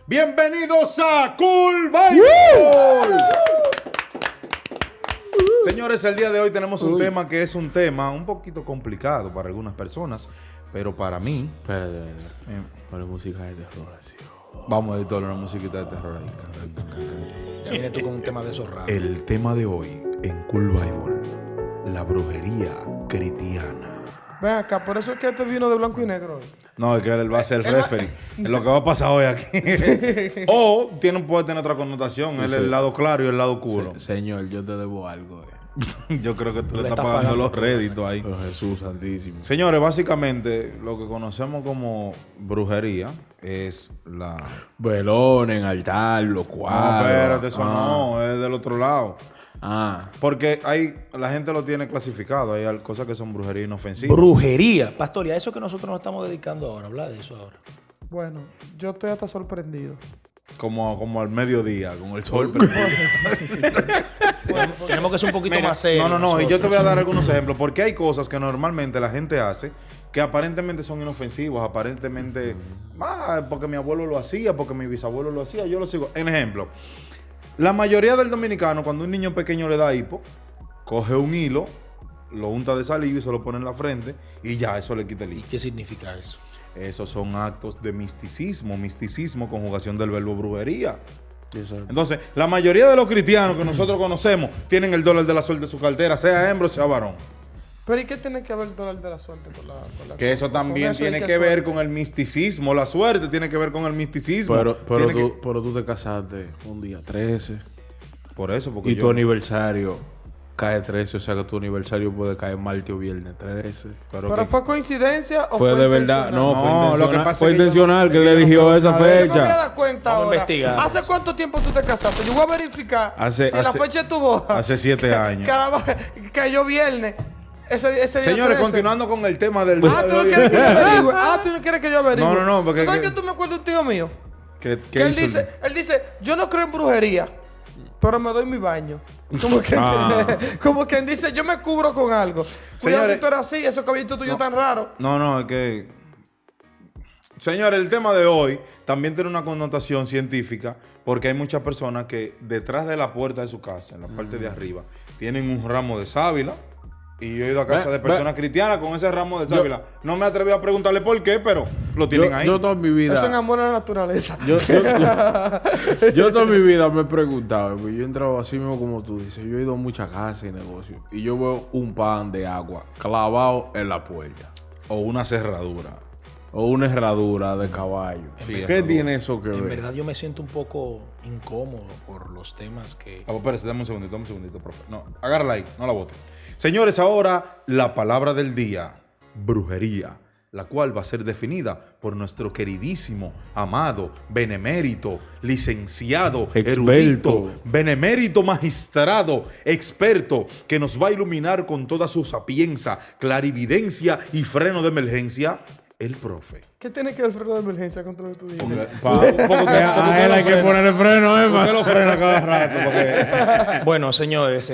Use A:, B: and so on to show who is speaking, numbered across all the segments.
A: Bienvenidos a Cool Bible. Señores, el día de hoy tenemos un tema que es un tema un poquito complicado para algunas personas, pero para mí...
B: Espérate. Para música de terror, así.
A: Vamos a editar una musiquita de terror ahí.
C: Ya vienes tú con un tema de esos raros.
A: El tema de hoy en Cool Bible, la brujería cristiana.
D: Ven acá, por eso es que este vino de blanco y negro.
A: No, es que él va a ser el referee. Es lo que va a pasar hoy aquí. O puede tener otra connotación. Él es el lado claro y el lado oscuro.
B: Señor, yo te debo algo.
A: Yo creo que tú le estás pagando los réditos ahí.
B: Oh, Jesús santísimo.
A: Señores, básicamente lo que conocemos como brujería es la...
B: Velón en altar, los
A: No,
B: cuadros.
A: espérate, eso no, es del otro lado. Porque la gente lo tiene clasificado. Hay cosas que son brujería inofensivas.
C: Brujería. Pastor, y a eso que nosotros nos estamos dedicando ahora, hablar de eso ahora.
D: Bueno, yo estoy hasta sorprendido.
A: Como al mediodía, con el sol prendido.
C: Tenemos que ser un poquito
A: Mira,
C: más serios.
A: No, y yo te voy a dar algunos ejemplos. Porque hay cosas que normalmente la gente hace que aparentemente son inofensivos, aparentemente, porque mi abuelo lo hacía, porque mi bisabuelo lo hacía, yo lo sigo. En ejemplo, la mayoría del dominicano, cuando un niño pequeño le da hipo, coge un hilo, lo unta de saliva y se lo pone en la frente y ya, eso le quita el hipo.
C: ¿Qué significa eso?
A: Esos son actos de misticismo, conjugación del verbo brujería. Entonces, la mayoría de los cristianos que nosotros conocemos tienen el dólar de la suerte en su cartera, sea hembra o sea varón.
D: Pero ¿y qué tiene que ver el dólar de la suerte con la
A: Que eso también tiene que ver con el misticismo. La suerte tiene que ver con el misticismo.
B: Pero tú te casaste un día 13.
A: Por eso, porque
B: tu aniversario cae 13. O sea que tu aniversario puede caer martes o viernes 13.
D: ¿Pero fue coincidencia o
B: fue de verdad?
D: intencional?
B: No, lo que pasa fue intencional que le eligió esa fecha.
D: Yo me voy a dar cuenta
C: Vamos a
D: ahora.
C: investigar.
D: ¿Hace cuánto tiempo tú te casaste? Yo voy a verificar si la fecha de tu boda.
A: Hace 7 años.
D: Cada vez cayó viernes. Ese día
A: Señores,
D: 13.
A: continuando con el tema del...
D: ¿Tú no quieres que yo averigüe? ¿Tú no quieres que yo averigüe?
A: No, porque...
D: ¿Tú sabes que tú me acuerdas de un tío mío?
A: Que
D: él dice, yo no creo en brujería, pero me doy mi baño. Como quien dice, yo me cubro con algo. Cuidado,
A: Señores,
D: si tú eres así, esos caballitos tuyos tan raros.
A: No, es que... Señores, el tema de hoy también tiene una connotación científica porque hay muchas personas que detrás de la puerta de su casa, en la parte de arriba, tienen un ramo de sábila. Y yo he ido a casa de personas cristianas con ese ramo de sábila. No me atreví a preguntarle por qué, pero lo tienen ahí.
B: Yo toda mi vida...
D: Eso es amor a la naturaleza.
B: Yo toda mi vida me he preguntado, yo he entrado así mismo como tú dices, yo he ido a muchas casas y negocios y yo veo un pan de agua clavado en la puerta.
A: O una cerradura.
B: O una herradura de caballo.
A: Sí,
B: ¿Qué tiene eso que ver?
C: En verdad yo me siento un poco incómodo por los temas que...
A: Espérate, dame un segundito, profe. No, agárrala ahí, no la bote. Señores, ahora la palabra del día, brujería, la cual va a ser definida por nuestro queridísimo, amado, benemérito, licenciado, erudito, benemérito magistrado, experto, que nos va a iluminar con toda su sapienza, clarividencia y freno de emergencia, el profe.
D: ¿Qué tiene que ver el freno de emergencia con todo lo que tú dices?
B: A él hay que ponerle freno,
A: ¿Por qué lo frena cada rato? Porque...
C: Bueno, señores,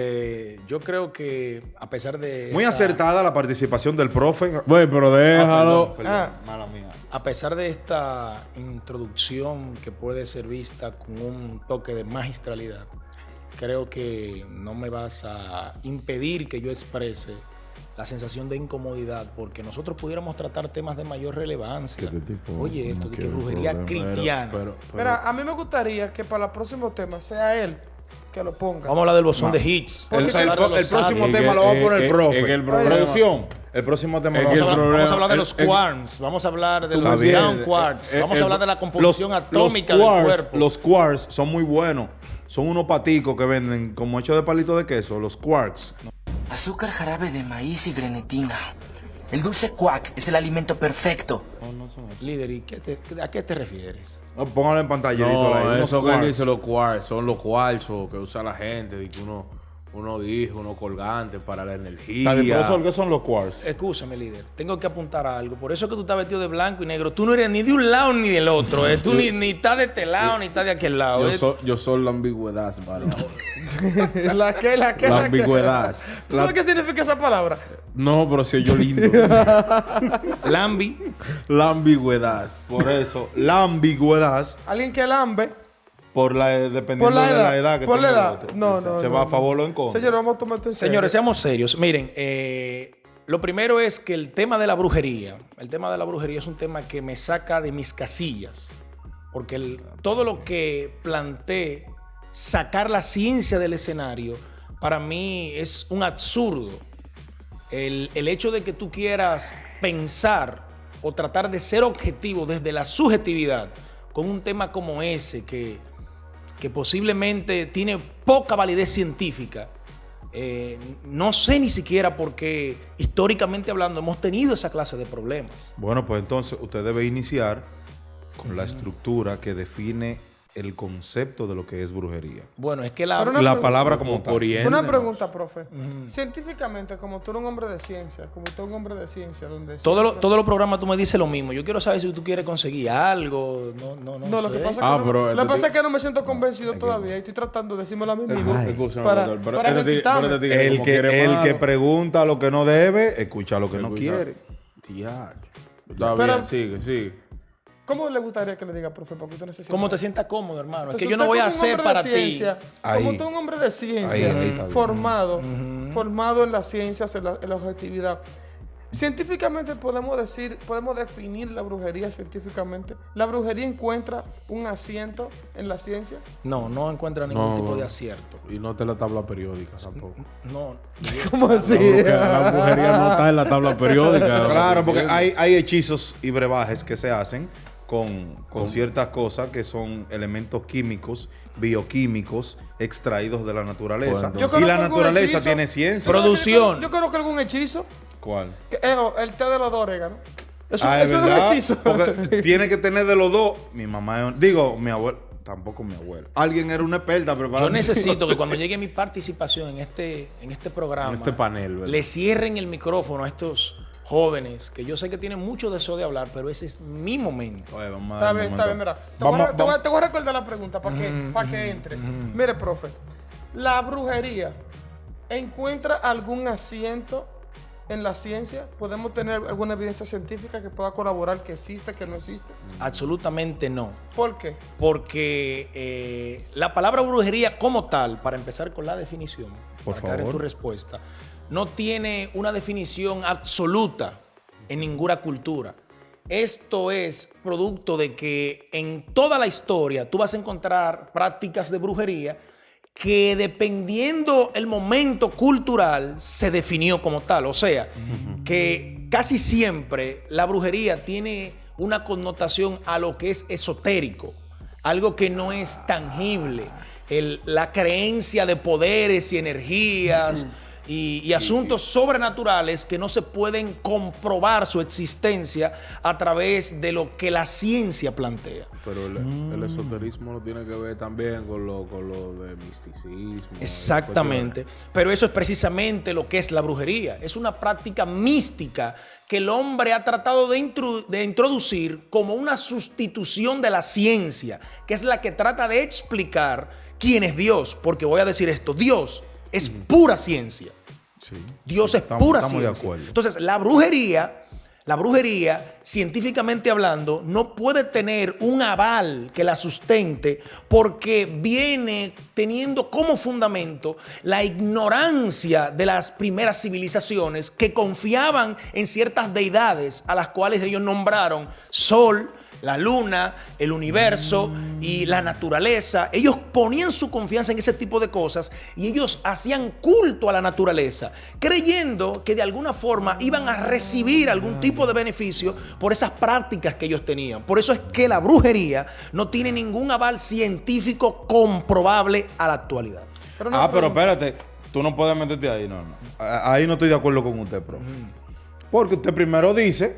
C: yo creo que a pesar de...
A: Muy acertada la participación del profe.
B: Bueno, pero déjalo.
A: Perdón, mala mía.
C: A pesar de esta introducción que puede ser vista con un toque de magistralidad, creo que no me vas a impedir que yo exprese la sensación de incomodidad, porque nosotros pudiéramos tratar temas de mayor relevancia. Oye, esto de que brujería cristiana.
D: Mira, a mí me gustaría que para el próximo tema sea él que lo ponga.
C: Vamos a hablar del bosón de Higgs.
A: El próximo
B: Es
A: tema lo va a poner el profe.
B: es que el problema-
A: Producción. El próximo tema lo
B: Es que
A: va a
B: el
A: poner.
B: problema-
C: Vamos a hablar de los
B: el-
C: quarks, vamos a hablar de
A: Está
C: los
A: bien.
C: down quarks, vamos a hablar de la composición atómica del cuerpo.
A: Los quarks son muy buenos. Son unos paticos que venden como hechos de palito de queso. Los quarks.
E: Azúcar, jarabe de maíz y grenetina. El dulce quack es el alimento perfecto.
C: Líder, ¿y a qué te refieres?
A: No, póngalo en pantalla.
B: No,
A: ahí,
B: eso
A: unos
B: que
A: quarks.
B: dice los quarks, son los cuarzos que usa la gente, de que unos discos, unos colgantes para la energía.
A: Está bien, profesor, ¿qué son los quartz?
C: Escúchame, líder. Tengo que apuntar a algo. Por eso es que tú estás vestido de blanco y negro. Tú no eres ni de un lado ni del otro. Tú ni estás de este lado ni estás de aquel lado.
B: Yo soy la ambigüedad, ¿vale?
D: ¿La qué?
B: La ambigüedad.
D: ¿Tú sabes qué significa esa palabra?
B: No, pero si yo lindo.
C: Lambi.
B: La ambigüedad.
A: Por eso, la ambigüedad,
D: Alguien que lambe
A: dependiendo
D: por la
A: de
D: edad.
A: la edad que
D: Por la
A: tenga el
D: edad.
A: otro.
D: No.
A: Se va a favor o en contra.
D: Señores, vamos a tomar esto en serio.
C: Señores, seamos serios. Miren, lo primero es que el tema de la brujería es un tema que me saca de mis casillas. Porque todo lo que planteé, sacar la ciencia del escenario, para mí es un absurdo. El hecho de que tú quieras pensar o tratar de ser objetivo desde la subjetividad con un tema como ese que posiblemente tiene poca validez científica, no sé ni siquiera por qué, históricamente hablando, hemos tenido esa clase de problemas.
A: Bueno, pues entonces usted debe iniciar con la estructura que define el concepto de lo que es brujería.
C: Bueno, es que
D: Pero una
A: La
D: pregunta.
A: palabra como tal.
D: Una pregunta, profe. Científicamente, como tú eres un hombre de ciencia, donde
C: todos los programas tú me dices lo mismo. Yo quiero saber si tú quieres conseguir algo. No
D: No, lo
C: sé.
D: que pasa
B: Ah,
D: es que,
B: pero
D: lo
B: este
D: que pasa
B: tipo-
D: es que no me siento convencido todavía y estoy tratando de decirme la misma
B: Escúchame,
D: para
B: doctor, pero
D: para
B: este
D: ejercitarme.
B: tigre- tigre
A: El
B: como quiere
A: el
B: malo.
A: que pregunta lo que no debe, escucha lo que no
B: Escucha.
A: quiere.
B: Tía. Está
D: Pero-
B: bien, sigue.
D: ¿Cómo le gustaría que le diga, profe, para que usted no se sienta?
C: ¿Cómo te sientas cómodo, hermano?
D: Entonces,
C: es que yo no
D: usted
C: voy a
D: como un
C: hacer
D: hombre de
C: para ti.
D: ciencia,
A: Ahí.
D: Como tú un hombre de ciencia,
A: Ahí está bien.
D: formado en las ciencias, en la objetividad. Científicamente podemos definir la brujería científicamente. ¿La brujería encuentra un asiento en la ciencia?
C: No encuentra ningún
B: No,
C: tipo de
B: bueno.
C: acierto.
B: Y no está en la tabla periódica tampoco.
C: No.
D: ¿Cómo así?
B: La brujería no está en la tabla periódica.
A: Claro, porque hay hechizos y brebajes que se hacen con ciertas cosas que son elementos químicos, bioquímicos, extraídos de la naturaleza.
B: Bueno,
D: Yo
A: y
D: conozco
A: la
D: algún
A: naturaleza
D: hechizo.
A: tiene ciencia.
C: Producción.
D: Yo conozco algún hechizo.
A: ¿Cuál?
D: El té de los dos orégano. Eso
A: Es
D: es un
A: verdad,
D: hechizo.
A: porque tiene que tener de los dos. Mi mamá, mi abuela, tampoco mi abuela. Alguien era una experta, pero
C: Yo necesito que cuando llegue mi participación en este programa,
B: En este panel, ¿verdad?
C: le cierren el micrófono a estos jóvenes que yo sé que tienen mucho deseo de hablar, pero ese es mi momento.
A: Oye, vamos a
D: Está
A: dar un
D: bien,
A: momento.
D: mira.
A: Vamos-
D: Te voy a recordar la pregunta para que entre. Mire, profe, ¿la brujería encuentra algún asiento en la ciencia? ¿Podemos tener alguna evidencia científica que pueda colaborar que existe, que no existe?
C: Absolutamente no.
D: ¿Por qué?
C: Porque la palabra brujería como tal, para empezar con la definición,
A: Por
C: para caer en
A: favor.
C: tu respuesta, no tiene una definición absoluta en ninguna cultura. Esto es producto de que en toda la historia tú vas a encontrar prácticas de brujería que dependiendo el momento cultural se definió como tal. O sea, que casi siempre la brujería tiene una connotación a lo que es esotérico, algo que no es tangible. La creencia de poderes y energías y asuntos sobrenaturales que no se pueden comprobar su existencia a través de lo que la ciencia plantea.
B: Pero el esoterismo lo tiene que ver también con lo de misticismo.
C: Exactamente. Pero eso es precisamente lo que es la brujería. Es una práctica mística que el hombre ha tratado de introducir como una sustitución de la ciencia, que es la que trata de explicar quién es Dios. Porque voy a decir esto, Dios es pura ciencia.
A: Sí.
C: Dios es
A: Estamos-
C: pura
A: estamos de
C: ciencia.
A: acuerdo.
C: Entonces, la brujería, científicamente hablando, no puede tener un aval que la sustente porque viene teniendo como fundamento la ignorancia de las primeras civilizaciones que confiaban en ciertas deidades a las cuales ellos nombraron Sol, la luna, el universo y la naturaleza. Ellos ponían su confianza en ese tipo de cosas y ellos hacían culto a la naturaleza, creyendo que de alguna forma iban a recibir algún tipo de beneficio por esas prácticas que ellos tenían. Por eso es que la brujería no tiene ningún aval científico comprobable a la actualidad.
A: Pero espérate, tú no puedes meterte ahí, no. Ahí no estoy de acuerdo con usted, profe. Porque usted primero dice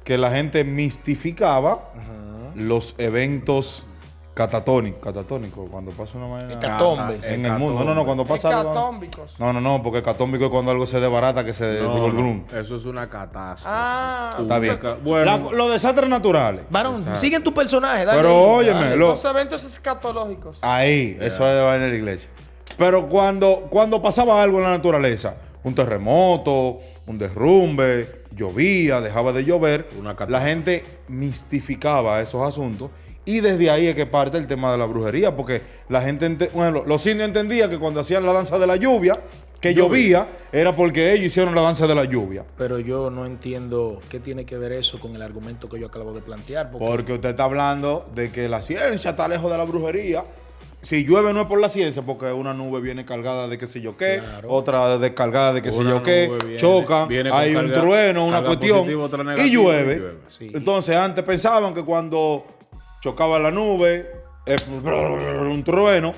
A: que la gente mistificaba los eventos Catatónico, cuando pasa una vaina
C: Hecatombe.
A: en el mundo. No, cuando pasa algo.
D: Hecatómbicos.
A: No, porque hecatómbico es cuando algo se desbarata, que se
B: No, eso es una catástrofe.
D: Ah,
A: Está bien.
B: Bueno,
A: Los desastres naturales.
C: Varón, siguen tu personaje, dale.
A: Pero óyeme,
C: Dale.
D: los eventos escatológicos.
A: ahí, eso es de vaina en la iglesia. Pero cuando pasaba algo en la naturaleza, un terremoto, un derrumbe, llovía, dejaba de llover,
B: Una catástrofe.
A: la gente mistificaba esos asuntos. Y desde ahí es que parte el tema de la brujería, porque la gente, los indios entendían que cuando hacían la danza de la lluvia, que llovía, era porque ellos hicieron la danza de la lluvia.
C: Pero yo no entiendo qué tiene que ver eso con el argumento que yo acabo de plantear.
A: Porque usted está hablando de que la ciencia está lejos de la brujería. Si llueve no es por la ciencia, porque una nube viene cargada de qué sé yo qué,
C: Claro.
A: otra descargada de qué sé
B: Una
A: yo qué,
B: nube
A: chocan,
B: viene con
A: hay un
B: carga-
A: trueno, una
B: carga
A: cuestión,
B: positivo, otra
A: y
B: negativa,
A: llueve.
B: y llueve.
C: Sí.
A: Entonces antes pensaban que cuando chocaba la nube, un trueno,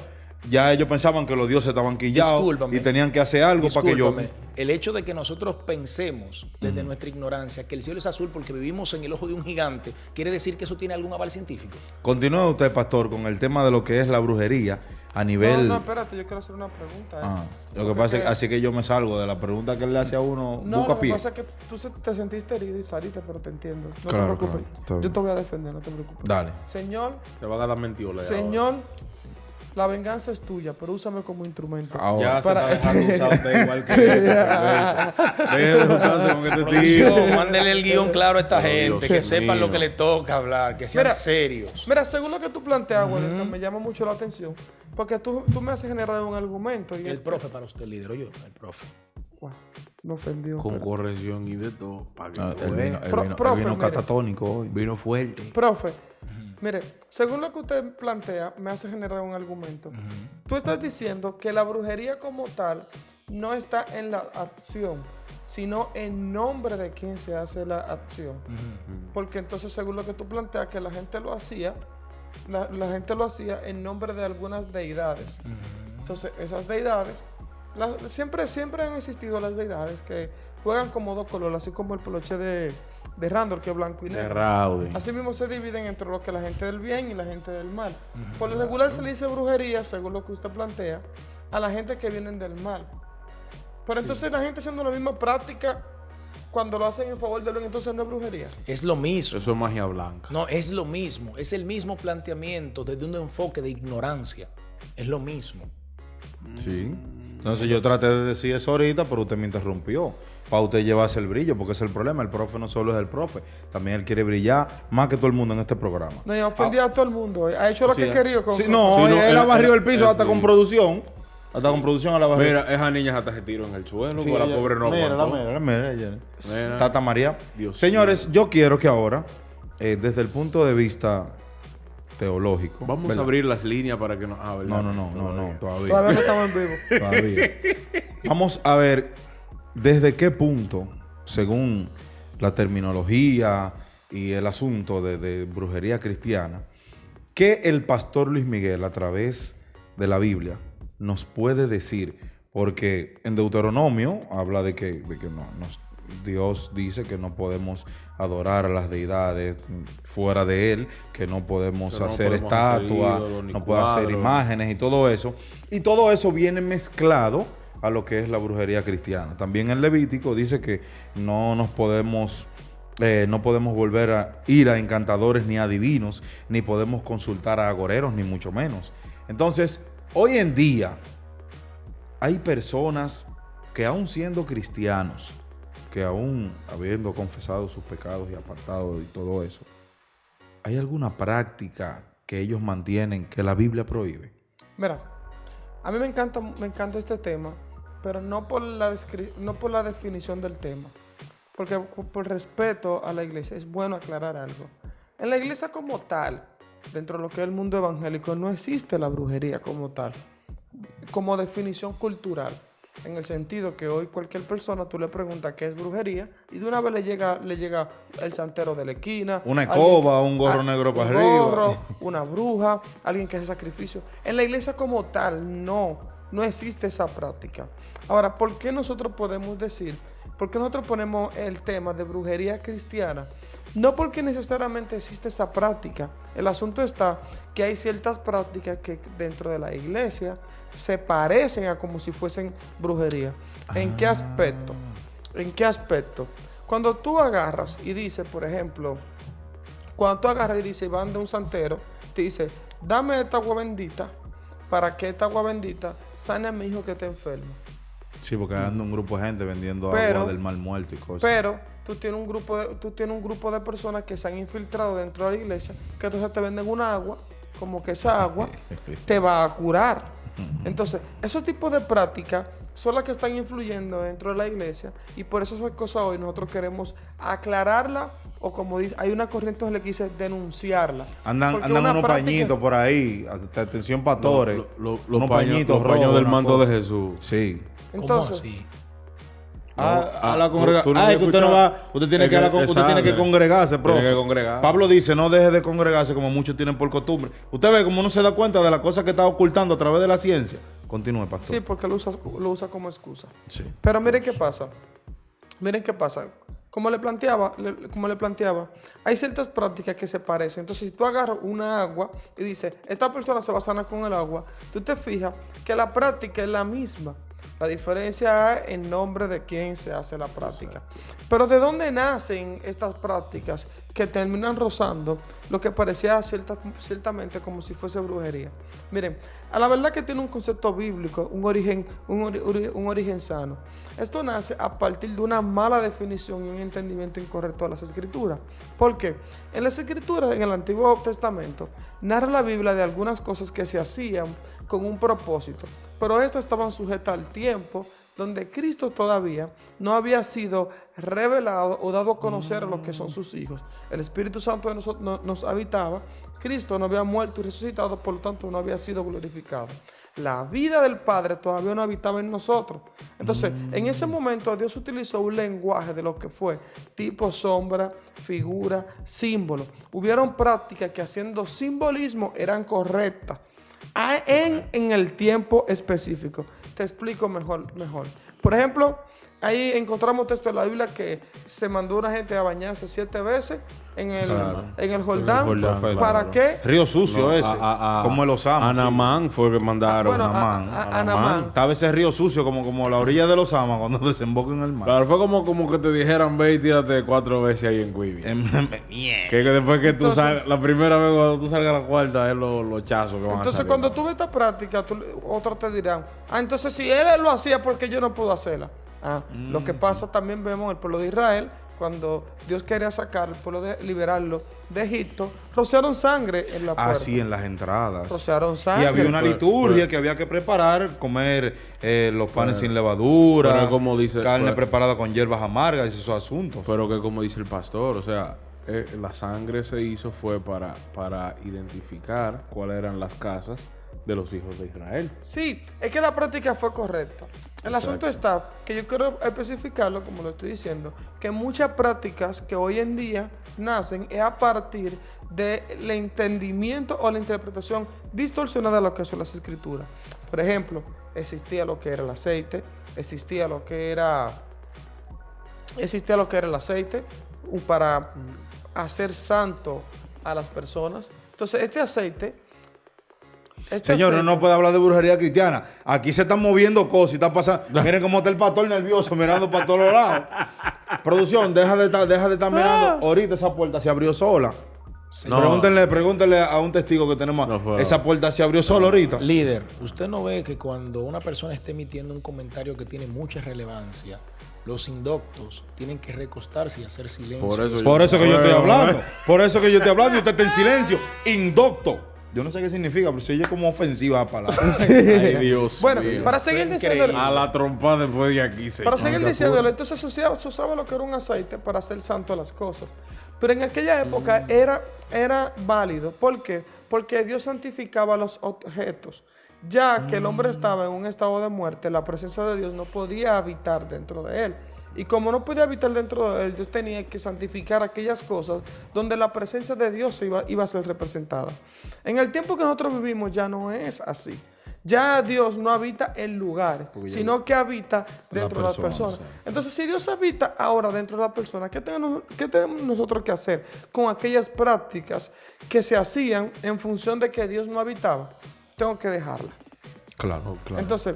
A: ya ellos pensaban que los dioses estaban quillados
C: Discúlpame.
A: y tenían que hacer algo para que
C: Discúlpame,
A: llueva.
C: el hecho de que nosotros pensemos desde nuestra ignorancia que el cielo es azul porque vivimos en el ojo de un gigante, ¿quiere decir que eso tiene algún aval científico?
A: Continúe usted, pastor, con el tema de lo que es la brujería a nivel...
D: No, espérate, yo quiero hacer una pregunta.
A: Ah, lo que
D: Porque
A: pasa es que así que yo me salgo de la pregunta que él le hace a uno,
D: No,
A: busca
D: lo que
A: pie.
D: pasa es que tú te sentiste herido y saliste, pero te entiendo. No
A: Claro,
D: te preocupes.
A: claro, está bien.
D: Yo te voy a defender, no te preocupes.
A: Dale.
D: Señor,
B: te van a dar mentiola. ya
D: Señor, la venganza es tuya, pero úsame como instrumento.
A: Ahora.
B: Ya
D: Para-
B: se está dejando usar usted igual que Deje de juntarse con este
C: Producción,
B: tío.
C: mándele el guión claro a esta
B: Pero
C: gente,
B: Dios
C: que sepan
B: mío.
C: lo que le toca hablar, que sean
D: Mira,
C: serios.
D: Mira, según lo que tú planteas, Wellington, me llama mucho la atención. Porque tú me haces generar un argumento. Y
C: El
D: es que-
C: profe para usted, líder, oye, el profe.
D: Wow, me ofendió.
B: Con
D: pero-
B: corrección y de todo. Para que
A: Ah,
B: tú
A: él
B: veas.
A: vino,
D: Profe,
A: él vino
D: mire.
A: catatónico hoy.
B: Vino fuerte.
D: Profe, mire, según lo que usted plantea, me hace generar un argumento. Tú estás diciendo que la brujería como tal no está en la acción, sino en nombre de quien se hace la acción. Porque entonces, según lo que tú planteas, que la gente lo hacía, la gente lo hacía en nombre de algunas deidades. Entonces, esas deidades, siempre han existido las deidades que juegan como dos colores, así como el peluche de Randall, que es blanco y
B: De
D: negro.
B: Rowdy.
D: Así mismo se dividen entre lo que la gente del bien y la gente del mal. Por lo regular se le dice brujería, según lo que usted plantea, a la gente que vienen del mal. Pero entonces la gente haciendo la misma práctica cuando lo hacen en favor del bien, entonces no es brujería.
C: Es lo mismo.
B: Eso es magia blanca.
C: No, es lo mismo. Es el mismo planteamiento desde un enfoque de ignorancia. Es lo mismo.
A: Sí. Entonces yo traté de decir eso ahorita, pero usted me interrumpió. Para usted llevarse el brillo, porque ese es el problema. El profe no solo es el profe, también él quiere brillar más que todo el mundo en este programa.
D: No, y ofendía a todo el mundo. Ha hecho lo
A: Sí,
D: que quería con
A: sí, no,
B: Sí, no,
A: él ha barrido el piso
B: él-
A: hasta con producción. Hasta con producción a la barriga.
B: Mira, esa niña hasta se tiró en el suelo,
A: Sí,
B: porque la
A: ella-
B: pobre no aguantó.
A: mira, ella.
B: Mira.
A: Tata María.
B: Dios
A: Señores, yo quiero que ahora, desde el punto de vista teológico.
B: Vamos
A: ¿verdad?
B: a abrir las líneas para que nos... Ah, ¿verdad?
A: No, todavía.
D: Todavía no estamos en vivo.
A: Todavía. Vamos a ver desde qué punto, según la terminología y el asunto de brujería cristiana, que el pastor Luis Miguel a través de la Biblia nos puede decir, porque en Deuteronomio habla de que Dios dice que no podemos adorar a las deidades fuera de él, que no podemos
B: Que no
A: hacer
B: podemos hacer
A: estatuas,
B: ídolos, ni
A: no podemos hacer
B: cuadros.
A: imágenes y todo eso. Y todo eso viene mezclado a lo que es la brujería cristiana. También el Levítico dice que no podemos volver a ir a encantadores ni a adivinos, ni podemos consultar a agoreros, ni mucho menos. Entonces, hoy en día hay personas que aún siendo cristianos, que aún habiendo confesado sus pecados y apartado y todo eso, ¿hay alguna práctica que ellos mantienen que la Biblia prohíbe?
D: Mira, a mí me encanta este tema, pero no por la definición del tema. Porque por respeto a la iglesia es bueno aclarar algo. En la iglesia como tal, dentro de lo que es el mundo evangélico, no existe la brujería como tal, como definición cultural. En el sentido que hoy cualquier persona tú le preguntas qué es brujería y de una vez le llega el santero de la esquina.
A: Una escoba, un gorro negro para arriba.
D: Gorro, una bruja, alguien que hace sacrificio. En la iglesia como tal no existe esa práctica. Ahora, ¿por qué nosotros podemos decir ¿Por qué nosotros ponemos el tema de brujería cristiana? No porque necesariamente existe esa práctica. El asunto está que hay ciertas prácticas que dentro de la iglesia se parecen a como si fuesen brujería. ¿En qué aspecto? ¿En qué aspecto? Cuando tú agarras y dices, por ejemplo, cuando tú agarras y dices, van de un santero, te dice, dame esta agua bendita para que esta agua bendita sane a mi hijo que está enfermo.
A: Sí, porque anda un grupo de gente vendiendo
D: Pero-
A: agua del mal muerto y cosas.
D: Pero tú tienes un grupo de personas que se han infiltrado dentro de la iglesia, que entonces te venden una agua, como que esa agua te va a curar. Entonces, esos tipos de prácticas son las que están influyendo dentro de la iglesia, y por eso esas cosas hoy nosotros queremos aclararla, o como dice, hay una corriente que le quise denunciarla.
A: Andan
D: Porque
A: unos
D: una práctica-
A: pañitos por ahí. Atención, pastores.
B: Los
A: unos
B: paños
A: rojos,
B: del
A: una
B: manto de
A: cosa.
B: Jesús.
A: Sí.
D: Entonces,
C: ¿Cómo así?
A: A la
B: tú
A: congregación.
B: no
A: Ay,
B: has
A: que usted no
B: escuchado.
A: va. Usted tiene
B: Es
A: que,
B: que
A: usted tiene que
B: exacto.
A: congregarse, profe.
B: Tiene que congregar.
A: Pablo dice, no deje de congregarse como muchos tienen por costumbre. Usted ve cómo uno se da cuenta de las cosas que está ocultando a través de la ciencia. Continúe, pastor.
D: sí, porque lo usa como excusa.
A: Sí.
D: Pero miren qué pasa. Miren qué pasa. Como le planteaba, hay ciertas prácticas que se parecen. Entonces, si tú agarras una agua y dices, esta persona se va a sanar con el agua, tú te fijas que la práctica es la misma. La diferencia es en nombre de quién se hace la práctica. Pero ¿de dónde nacen estas prácticas que terminan rozando lo que parecía ciertamente como si fuese brujería? Miren, a la verdad que tiene un concepto bíblico, un origen sano. Esto nace a partir de una mala definición y un entendimiento incorrecto de las Escrituras. ¿Por qué? En las Escrituras, en el Antiguo Testamento, narra la Biblia de algunas cosas que se hacían con un propósito, pero estas estaban sujetas al tiempo donde Cristo todavía no había sido revelado o dado a conocer a lo que son sus hijos. El Espíritu Santo de nosotros nos habitaba, Cristo no había muerto y resucitado, por lo tanto no había sido glorificado. La vida del Padre todavía no habitaba en nosotros. Entonces, en ese momento Dios utilizó un lenguaje de lo que fue tipo sombra, figura, símbolo. Hubieron prácticas que haciendo simbolismo eran correctas en el tiempo específico. Te explico mejor. Por ejemplo, ahí encontramos texto de la Biblia que se mandó una gente a bañarse 7 veces en el Jordán.
B: Jordán,
D: ¿Para
B: claro.
D: qué?
A: Río sucio
B: No,
A: ese. como el Osama.
B: A Naamán fue el que mandaron.
D: Bueno, a Naamán.
A: Estaba ese río sucio como la orilla de los Osama cuando desemboca en el mar.
B: Claro, fue como que te dijeran, ve y tírate 4 veces ahí en Quibi. Que después que tú
D: Entonces-
B: salgas, la primera vez cuando tú salgas a la cuarta es los chazos que van a
D: Entonces,
B: salir.
D: cuando tú ves esta práctica, otros te dirán, entonces si él lo hacía, ¿por qué yo no puedo hacerla? Lo que pasa también vemos el pueblo de Israel, cuando Dios quería sacar al pueblo, liberarlo de Egipto, rociaron sangre en la puerta.
A: Así en las entradas.
D: Rociaron
A: Y
D: sangre.
A: había una liturgia que había que preparar, comer los panes sin levadura,
B: pero como dice-
A: carne
B: pero-
A: preparada con hierbas amargas y esos asuntos.
B: Pero que como dice el pastor, o sea, la sangre se hizo fue para identificar cuáles eran las casas de los hijos de Israel.
D: Sí, es que la práctica fue correcta. El asunto está que yo quiero especificarlo, como lo estoy diciendo, que muchas prácticas que hoy en día nacen es a partir del entendimiento o la interpretación distorsionada de lo que son las escrituras. Por ejemplo, existía lo que era el aceite, existía lo que era el aceite para hacer santo a las personas. Entonces, este aceite...
A: Señor, no puede hablar de brujería cristiana. Aquí se están moviendo cosas y están pasando. Miren cómo está el pastor nervioso mirando para todos lados. Producción, deja de estar mirando. Ahorita esa puerta se abrió sola.
B: No.
A: Pregúntenle a un testigo que tenemos.
B: No fue-
A: Esa puerta se abrió sola ahorita.
C: Líder, ¿usted no ve que cuando una persona está emitiendo un comentario que tiene mucha relevancia, los indoctos tienen que recostarse y hacer silencio?
A: Por eso que yo estoy hablando. Por eso que yo estoy hablando y usted está en silencio. Indocto. Yo no sé qué significa, pero se oye como ofensiva la palabra.
B: Ay, Dios
D: Bueno,
B: mío.
D: para seguir diciéndole,
B: A la trompa después de aquí, señor.
D: para seguir diciéndole, entonces se usaba lo que era un aceite para hacer santo a las cosas. Pero en aquella época era válido. ¿Por qué? Porque Dios santificaba los objetos. Ya que el hombre estaba en un estado de muerte, la presencia de Dios no podía habitar dentro de él. Y como no podía habitar dentro de él, Dios tenía que santificar aquellas cosas donde la presencia de Dios iba a ser representada. En el tiempo que nosotros vivimos ya no es así. Ya Dios no habita en lugares, sino que habita dentro de las
A: persona,
D: personas. Entonces, si Dios habita ahora dentro de la persona, ¿qué tenemos nosotros que hacer con aquellas prácticas que se hacían en función de que Dios no habitaba? Tengo que dejarlas.
A: Claro, claro.
D: Entonces,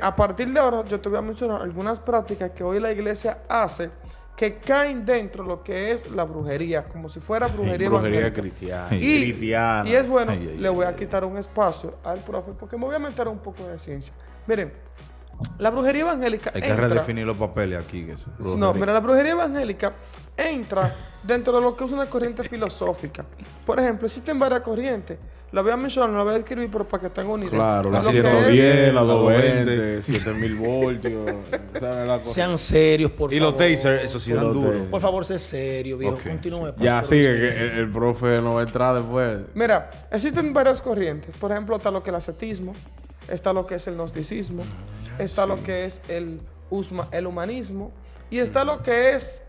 D: a partir de ahora, yo te voy a mencionar algunas prácticas que hoy la iglesia hace que caen dentro de lo que es la brujería, como si fuera brujería
B: Brujería
D: evangélica.
B: cristiana.
D: Y es bueno,
A: Ay, ay,
D: le voy a quitar un espacio al profe porque me voy a meter un poco de ciencia. Miren, la brujería evangélica
A: Hay que
D: entra-
A: redefinir los papeles aquí. Que eso.
D: No, mira, la brujería evangélica entra dentro de lo que es una corriente filosófica. Por ejemplo, existen varias corrientes. La voy a mencionar, no la voy a escribir, pero para que tengan una idea.
B: Claro, la
D: Lo que
B: 110, la
A: la
B: 220, 7000 voltios. ¿Sabes la cosa?
F: Sean serios, por
A: Y
F: favor.
A: los tasers, eso sí dan
B: Los
A: duro.
B: tasers.
F: Por favor, sé serio, viejo.
A: Ok,
F: Continúe.
B: Ya
F: pastor
B: sigue,
F: Luis
B: que
F: Miguel.
B: el profe no va a entrar después.
D: Mira, existen varias corrientes. Por ejemplo, está lo que es el ascetismo, está lo que es el gnosticismo, está lo que es el humanismo y está lo que es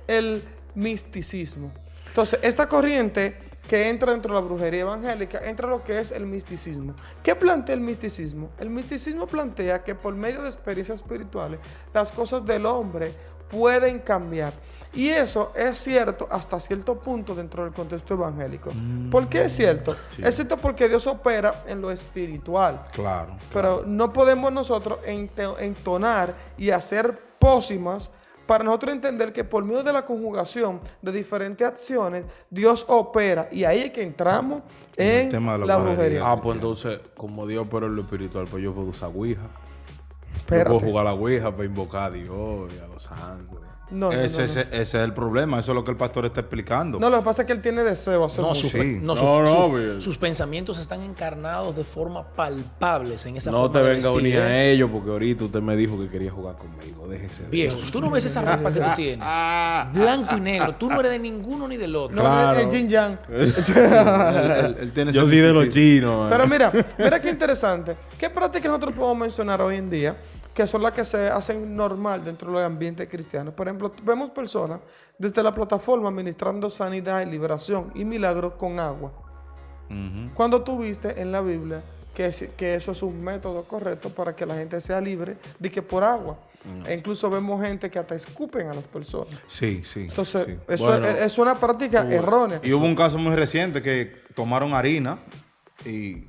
D: el misticismo. Entonces, esta corriente que entra dentro de la brujería evangélica entra lo que es el misticismo. ¿Qué plantea el misticismo? El misticismo plantea que por medio de experiencias espirituales las cosas del hombre pueden cambiar. Y eso es cierto hasta cierto punto dentro del contexto evangélico. ¿Por qué es cierto? Es cierto porque Dios opera en lo espiritual.
A: Claro.
D: Pero no podemos nosotros entonar y hacer pócimas para nosotros entender que por medio de la conjugación de diferentes acciones, Dios opera. Y ahí es que entramos
A: el
D: en
A: tema de la
D: la
A: brujería.
D: brujería.
B: Ah, pues entonces, como Dios pero en lo espiritual, pues yo puedo usar Ouija. Yo
D: Espérate.
B: puedo jugar a la Ouija para invocar a Dios y a los santos.
D: No, no,
A: Ese,
D: no,
A: ese- ese es el problema. Eso es lo que el pastor está explicando.
D: no, lo que pasa es que él tiene deseo de hacer
F: No,
D: mucho.
A: Sí.
F: sus pensamientos están encarnados de forma palpables en esa
B: No
F: forma
B: te
F: de
B: venga a
F: vestir,
B: unir a ellos porque ahorita usted me dijo que quería jugar conmigo. Déjese de
F: Viejo, tú no ves esa ropa que tú tienes. Blanco y negro. Tú no eres de ninguno ni del otro.
D: No,
B: Claro.
D: el yin yang.
A: Él tiene
B: Yo
A: ese
B: soy de los
A: difícil.
B: chinos. man.
D: Pero mira qué interesante. ¿Qué prácticas nosotros podemos mencionar hoy en día que son las que se hacen normal dentro del ambiente cristiano? Por ejemplo, vemos personas desde la plataforma ministrando sanidad y liberación y milagros con agua. Cuando tú viste en la Biblia que eso es un método correcto para que la gente sea libre de que por agua. E incluso vemos gente que hasta escupen a las personas.
A: Sí, sí.
D: Entonces,
A: sí.
D: eso
B: Bueno,
D: es una práctica errónea.
A: Y hubo un caso muy reciente que tomaron harina y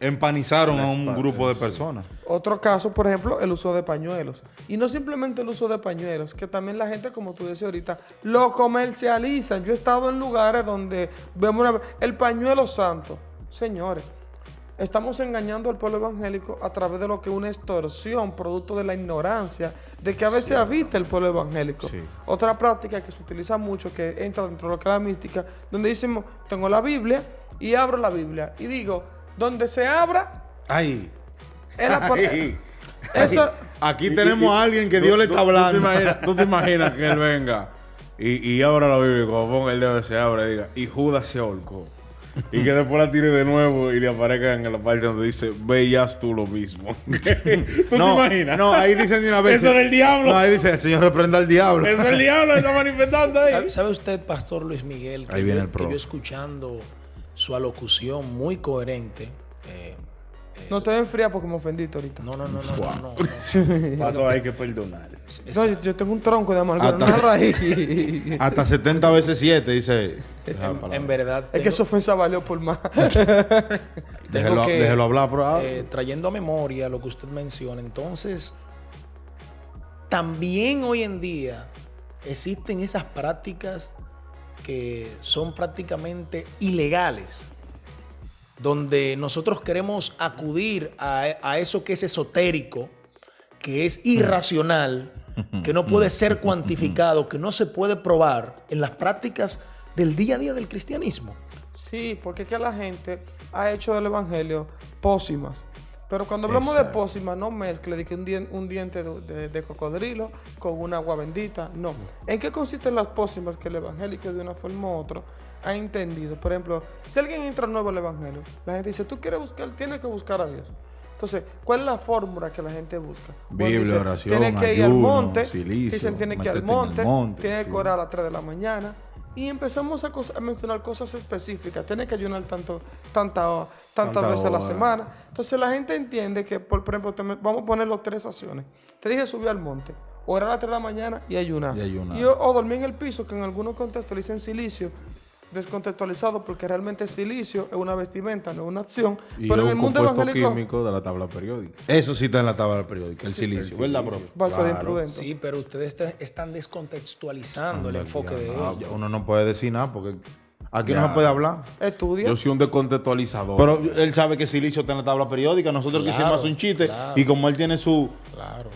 A: empanizaron a un grupo de personas.
D: Otro caso, por ejemplo, el uso de pañuelos. Y no simplemente el uso de pañuelos, que también la gente, como tú decías ahorita, lo comercializan. Yo he estado en lugares donde vemos el pañuelo santo. Señores, estamos engañando al pueblo evangélico a través de lo que es una extorsión, producto de la ignorancia, de que a veces habita el pueblo evangélico.
A: Sí.
D: Otra práctica que se utiliza mucho, que entra dentro de lo que es la mística, donde decimos, tengo la Biblia y abro la Biblia. Y digo, donde se abra,
A: ¡Ay!
D: es la parte.
A: Ay.
D: Eso,
A: Aquí tenemos a alguien que Dios le está hablando.
B: ¿Tú te imaginas que él venga y abra la Biblia y cuando ponga el dedo se abre y diga, y Judas se ahorcó? Y que después la tire de nuevo y le aparezca en la parte donde dice, veías tú lo mismo. ¿Tú te imaginas?
A: No, ahí dicen de una vez.
B: Eso es del diablo.
A: No, ahí dice, el Señor reprenda al diablo.
B: Eso es el diablo que está manifestando ahí.
F: ¿Sabe usted, Pastor Luis Miguel,
A: Ahí viene el
F: que
A: pro.
F: yo escuchando su alocución muy coherente?
D: no te den fría porque me ofendiste ahorita.
F: No.
B: Pato, hay que perdonar.
D: No, yo tengo un tronco de amargura,
A: Hasta
D: una
A: se-
D: raíz.
A: Hasta 70 veces 7, dice.
F: En verdad,
D: Es que esa ofensa valió por más.
A: Déjelo hablar, pero
F: trayendo a memoria lo que usted menciona, entonces, también hoy en día existen esas prácticas que son prácticamente ilegales, donde nosotros queremos acudir a eso que es esotérico, que es irracional, que no puede ser cuantificado, que no se puede probar en las prácticas del día a día del cristianismo.
D: Sí, porque es que la gente ha hecho del evangelio pócimas. Pero cuando hablamos de pócimas, no mezcle de que un diente de cocodrilo con un agua bendita. No. ¿En qué consisten las pócimas que el evangélico de una forma u otra ha entendido? Por ejemplo, si alguien entra nuevo al evangelio, la gente dice, tú quieres buscar, tienes que buscar a Dios. Entonces, ¿cuál es la fórmula que la gente busca?
A: Biblia,
D: dice,
A: oración,
D: tiene que ir al
A: ayuno,
D: monte.
A: silicio,
D: Dicen, tiene que ir al
A: meterte en el
D: monte,
A: monte,
D: tiene que
A: sí.
D: orar a las 3 de la mañana. Y empezamos a mencionar cosas específicas. Tiene que ayunar tantas
B: Tantas
D: veces a la
B: horas.
D: semana. Entonces la gente entiende que, por ejemplo, vamos a poner los 3 acciones. Te dije subir al monte, orar a las 3 de la mañana y ayunar. O dormir en el piso, que en algunos contextos le dicen silicio, descontextualizado porque realmente silicio es una vestimenta, no es una acción.
B: Y
D: Pero
B: es
D: en el
B: un
D: mundo
B: compuesto
D: evangélico
B: químico de la tabla periódica.
A: Eso sí está en la tabla periódica, el silicio, ¿verdad, profe?
D: va a ser
B: Claro.
D: imprudente.
F: Sí, pero ustedes están descontextualizando el enfoque de ello.
A: Ya uno no puede decir nada porque aquí no se puede hablar.
D: Estudia.
B: Yo soy un descontextualizador.
A: Pero él sabe que silicio está en la tabla periódica. Nosotros
F: Claro,
A: quisimos hacer un chiste
F: claro.
A: y como él tiene su...
F: Claro.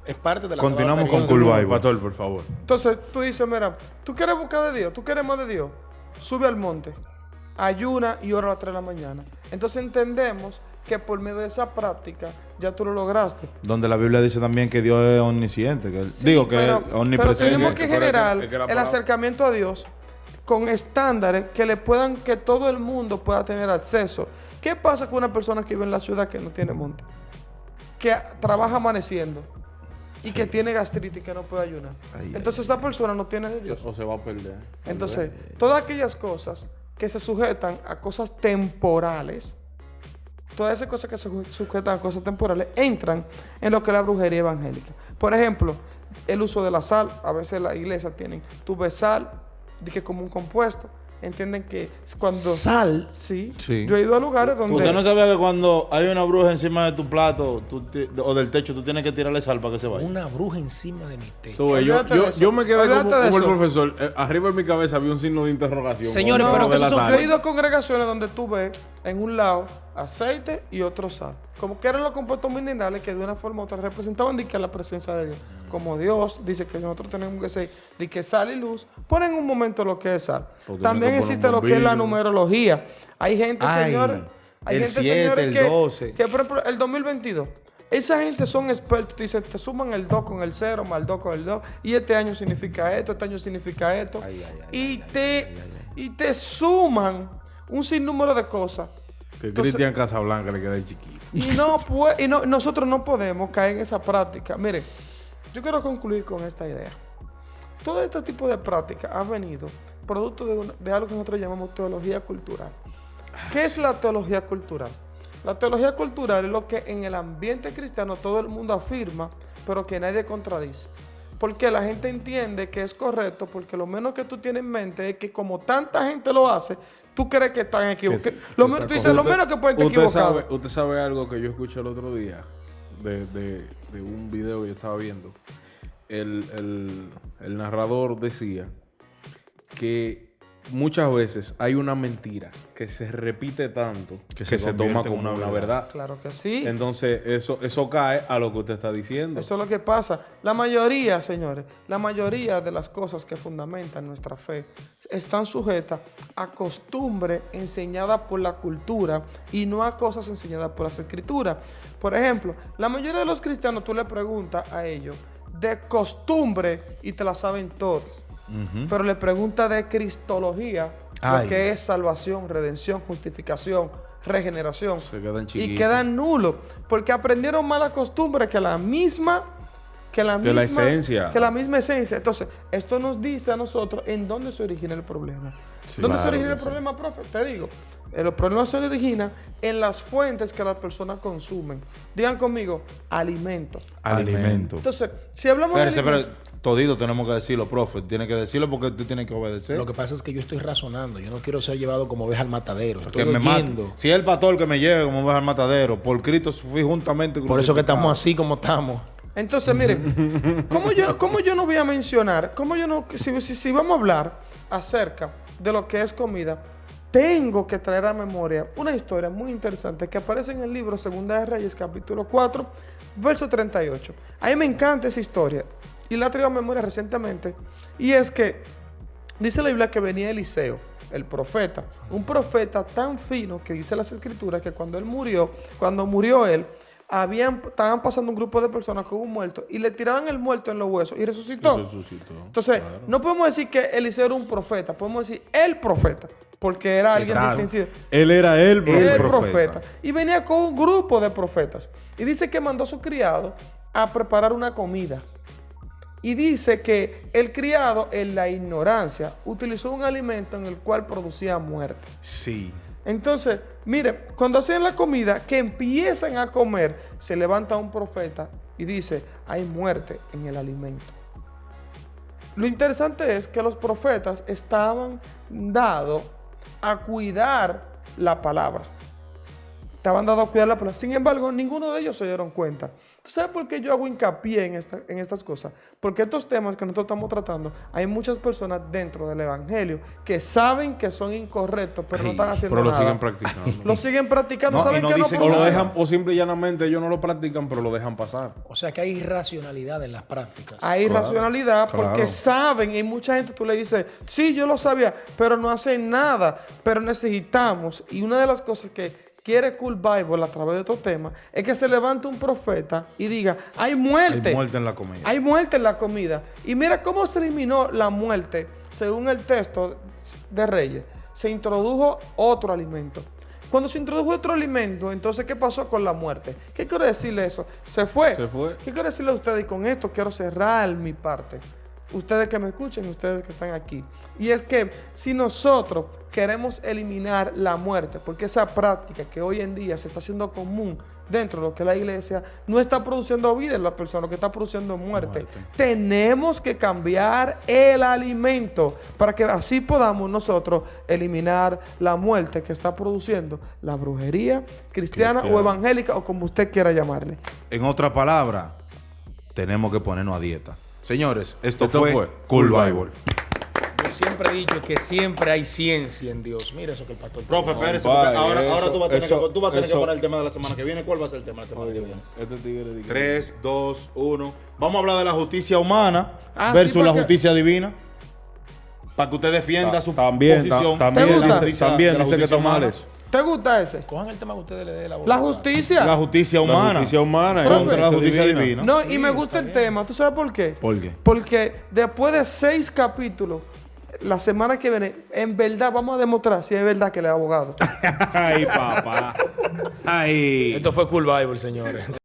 F: Es parte de la
A: Continuamos
F: tabla
A: con
F: periódica.
A: Cool Bible.
B: Pastor, por favor.
D: Entonces tú dices, mira, tú quieres buscar de Dios, tú quieres más de Dios, sube al monte, ayuna y ora a las 3 de la mañana. Entonces entendemos que por medio de esa práctica ya tú lo lograste.
A: Donde la Biblia dice también que Dios es omnisciente. Que
D: Sí,
A: digo que
D: pero,
A: es
D: pero
A: omnipresente.
D: tenemos que
B: Pero es que-
D: generar
B: es que la
D: el
B: palabra-
D: acercamiento a Dios con estándares que todo el mundo pueda tener acceso. ¿Qué pasa con una persona que vive en la ciudad que no tiene monte? Que trabaja amaneciendo y que tiene gastritis y que no puede ayunar. Entonces esa persona no tiene de Dios.
B: O se va a perder.
D: Entonces, todas aquellas cosas que se sujetan a cosas temporales, todas esas cosas que se sujetan a cosas temporales, entran en lo que es la brujería evangélica. Por ejemplo, el uso de la sal. A veces las iglesias tienen, tú ves sal, de que como un compuesto. Entienden que cuando...
F: Sal.
D: Sí.
A: Sí.
D: Yo he ido a lugares donde...
A: Usted no sabía que cuando hay una bruja encima de tu plato o del techo, tú tienes que tirarle sal para que se vaya.
F: Una bruja encima de mi techo.
B: Tú ves, yo,
D: Olvídate de
B: yo,
D: eso.
B: yo me quedé
D: Olvídate
B: como,
D: de
B: como el
D: eso.
B: profesor. Arriba en mi cabeza había un signo de interrogación.
F: Señores,
B: con
F: pero
B: lo de
F: eso
B: la
F: son-
B: sal.
D: Yo he ido a congregaciones donde tú ves en un lado aceite y otro sal. Como que eran los compuestos minerales que de una forma u otra representaban de que la presencia de Dios. Como Dios dice que nosotros tenemos que ser de que sal y luz, ponen un momento lo que es sal.
B: Porque
D: También
B: no te
D: existe
B: ponen
D: lo que es la
B: bombillo.
D: numerología. Hay gente,
A: Ay,
D: señores, hay
A: el
D: gente,
A: 7,
D: señores,
A: el
D: que,
A: 12.
D: que, por ejemplo, el 2022. Esa gente son expertos, dicen, te suman el 2 con el 0, más el 2 con el 2, y este año significa esto, este año significa esto, y te suman un sinnúmero de cosas.
B: Que
D: Entonces-
B: Cristian Casablanca le queda chiquito.
D: Nosotros no podemos caer en esa práctica. Miren, yo quiero concluir con esta idea. Todo este tipo de práctica ha venido producto de algo que nosotros llamamos teología cultural. ¿Qué es la teología cultural? La teología cultural es lo que en el ambiente cristiano todo el mundo afirma, pero que nadie contradice. Porque la gente entiende que es correcto, porque lo menos que tú tienes en mente es que como tanta gente lo hace, tú crees que están equivocados. Tú dices, lo menos que pueden estar equivocados.
B: Usted sabe algo que yo escuché el otro día de un video que yo estaba viendo. El narrador decía que muchas veces hay una mentira que se repite tanto que se toma
A: convierte en
B: como
A: una
B: una verdad.
D: Claro que sí.
B: Entonces, eso cae a lo que usted está diciendo.
D: Eso es lo que pasa. La mayoría, señores, la mayoría de las cosas que fundamentan nuestra fe están sujetas a costumbre enseñada por la cultura y no a cosas enseñadas por las escrituras. Por ejemplo, la mayoría de los cristianos tú le preguntas a ellos de costumbre y te la saben todas. Pero le preguntas de cristología,
A: Ay.
D: lo que es salvación, redención, justificación, regeneración.
B: Se quedan
D: Y
B: chiquitos.
D: quedan nulos porque aprendieron mala costumbre que la misma
B: esencia.
D: que la misma esencia. Entonces, esto nos dice a nosotros en dónde se origina el problema. ¿Dónde se
B: claro
D: origina
B: que
D: el
B: sí.
D: problema, profe? Te digo, los problemas se originan en las fuentes que las personas consumen. Digan conmigo, alimento.
A: Alimento.
D: Entonces, si hablamos
A: Espérese,
D: de alimento,
A: pero todito tenemos que decirlo, profe. Tiene que decirlo porque tú tienes que obedecer.
F: Lo que pasa es que yo estoy razonando. Yo no quiero ser llevado como oveja al matadero. Estoy
A: Que me mate.
F: oyendo.
A: Si es el pastor que me lleve como va al matadero, por Cristo fui juntamente
F: Por eso que
A: crucificado.
F: estamos así como estamos.
D: entonces, miren, ¿cómo yo no voy a mencionar, si vamos a hablar acerca de lo que es comida, tengo que traer a memoria una historia muy interesante que aparece en el libro Segunda de Reyes, capítulo 4, verso 38. A mí me encanta esa historia y la traigo a memoria recientemente. Y es que dice la Biblia que venía Eliseo, el profeta, un profeta tan fino que dice las escrituras que cuando murió él, estaban pasando un grupo de personas con un muerto y le tiraron el muerto en los huesos y resucitó. Entonces, no podemos decir que Eliseo era un profeta, podemos decir el profeta, porque era alguien
B: Exacto.
D: distinguido.
B: Él era el
D: El
B: profeta.
D: profeta. Y venía con un grupo de profetas. Y dice que mandó a su criado a preparar una comida. Y dice que el criado, en la ignorancia, utilizó un alimento en el cual producía muerte.
A: Sí.
D: Entonces, mire, cuando hacen la comida, que empiezan a comer, se levanta un profeta y dice, hay muerte en el alimento. Lo interesante es que los profetas estaban dados a cuidar la palabra. Estaban dados a cuidar la palabra. Sin embargo, ninguno de ellos se dieron cuenta. ¿Tú sabes por qué yo hago hincapié en estas cosas? Porque estos temas que nosotros estamos tratando, hay muchas personas dentro del evangelio que saben que son incorrectos, pero no están haciendo
B: Pero lo
D: nada.
B: siguen practicando.
D: Lo siguen practicando,
A: No,
D: saben
A: y no
D: que no
A: dicen-
B: O lo
D: producen.
B: dejan, o simple y llanamente ellos no lo practican, pero lo dejan pasar.
F: O sea que hay irracionalidad en las prácticas.
D: Hay racionalidad porque
A: claro.
D: saben, y mucha gente tú le dices, sí, yo lo sabía, pero no hacen nada. Pero necesitamos, y una de las cosas que quiere Cool Bible a través de estos temas, es que se levante un profeta y diga, hay muerte.
A: Hay muerte en la comida.
D: Hay muerte en la comida. Y mira cómo se eliminó la muerte según el texto de Reyes. Se introdujo otro alimento. Cuando se introdujo otro alimento, entonces, ¿qué pasó con la muerte? ¿Qué quiere decirle eso? Se fue.
B: Se fue.
D: ¿Qué quiero decirle a ustedes? Y con esto quiero cerrar mi parte. Ustedes que me escuchen, ustedes que están aquí. Y es que si nosotros queremos eliminar la muerte, porque esa práctica que hoy en día se está haciendo común dentro de lo que es la iglesia, no está produciendo vida en la persona, lo que está produciendo muerte. Tenemos que cambiar el alimento para que así podamos nosotros eliminar la muerte que está produciendo la brujería cristiana o evangélica o como usted quiera llamarle.
A: En otra palabra, tenemos que ponernos a dieta. Señores, esto
B: Esto
A: fue
B: fue
A: Cool
B: Cool
A: Bible.
F: Yo siempre he dicho que siempre hay ciencia en Dios. Mira eso que el pastor...
G: Profe, espérese,
B: Compadre,
G: porque ahora tú vas a tener,
B: eso-
G: tú vas a tener que
B: eso-
G: poner el tema de la semana que viene. ¿Cuál va a ser el tema de la semana que viene?
B: Este tigre dice-
G: 3, 2, 1. Vamos a hablar de la justicia humana
D: Ah,
G: versus
D: sí,
G: la
D: porque-
G: justicia divina. Para que usted defienda su
B: También,
G: posición.
B: también,
D: ¿Te gusta?
B: también
G: de la
B: dice que
G: justicia
B: está mal
G: humana.
B: eso.
D: ¿Te gusta ese?
F: Cojan el tema que ustedes le dé la voz.
D: La justicia.
G: La justicia
B: La
G: humana.
B: justicia humana y
G: Contra la justicia divina.
D: No, y me gusta el tema. ¿Tú sabes por qué?
A: ¿Por qué?
D: Porque después de 6 capítulos, la semana que viene, en verdad vamos a demostrar si es verdad que él es abogado.
B: Ay, papá. Ay.
F: Esto fue Cool Bible, señores.